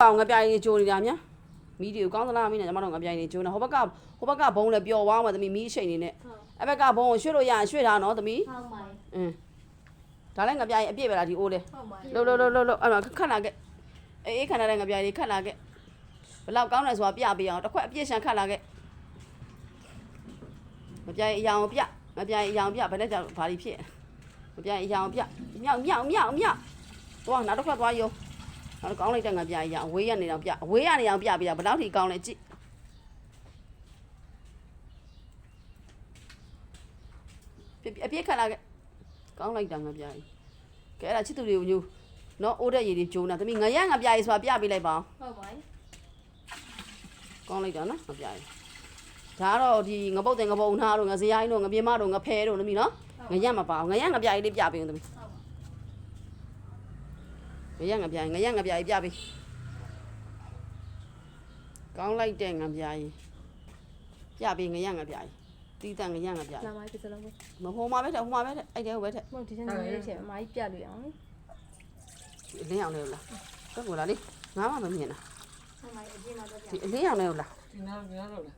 အောင်ငပြိုင်နေကြိုနေတာများမီးတွေကိုကောင်းသလားမီးနဲ့ကျမတို့ငပြိုင်နေကြိုနေဟိုဘက်ကဘုံလည်းပျော်သွားမှာသမီးမီးအချိန်နေနဲ့အဲ့ဘက်ကဘုံကိုရွှေ့လို့ရရင်ရွှေ့ထားနော်သမီးဟုတ်ပါရဲ့ဒါလည်းငပြိုင်အပြည့်ပဲလားဒီအိုးလေဟုတ်ပါရဲ့လှုပ်အဲ့မှာခတ်လာခဲ့အေးခဏတဲ့ငပြိုင်လေးခတ်လာခဲ့ဘယ်လောက်ကောင်းလဲဆိုတာပြပေးအောင်တစ်ခွက်အပြည့်ရှန်ခတ်လာခဲ့ငပြိုင်အယောင်ပြငပြိုင်အယောင်ပြဘယ်နဲ့ကြောင့်ဘာလို့ဖြစ်ငပြိုင်အယောင်ပြမြောက်သွားနောက်တစ်ခွက်သွားယုံနောက်ကောင်းလိုက်တဲ့ငပြိုင်အယောင်အဝေးရနေအောင်ပြအဝေးရနေအောင်ပြပေးတာဘယ်လောက်ထိကောင်းလဲကြည့်အပြည့်ခတ်လာခဲ့ကောင်းလိုက်တာငပြိုင်ကဲအဲ့ဒါချစ်သူတွေကိုညူနော်အိုးတဲ့ရည်တွေဂျုံတာသမီးငရငပြိုင်ဆိုတာပြပေးလိုက်ပါအောင်ဟုတ်ပါရဲ့ကောင်းလိုက်တာနော်ငပြိုင်ဒါကတော့ဒီငပုတ်တင်ငပုတ်နားတို့ငစရိုင်းတို့ငပြင်းမတို့ငဖဲတို့သမီးနော်ငရမပါအောင်ငရငပြိုင်လေးပြပေးဦးသမီးငရငပြိုင်ပြပေးကောင်းလိုက်တဲ့ငပြိုင်ပြပေးငရငပြိုင်တီးတန်ငရငပြိုင်လာမိုင်းပြစလုံးမဟိုမှာပဲတဲ့အဲ့တဲဟိုပဲတဲ့မဟုတ်ဒီနေ့လေးချင်းအမကြီးပြလို့ရအောင်လေအလင်းအောင်လေလားကဲကိုလာလေငါမှမမြင်တာဟုတ်ပါရဲ့အပြင်မှာတော့ပြဒီအလင်းအောင်လေလားဒီနားလို့လား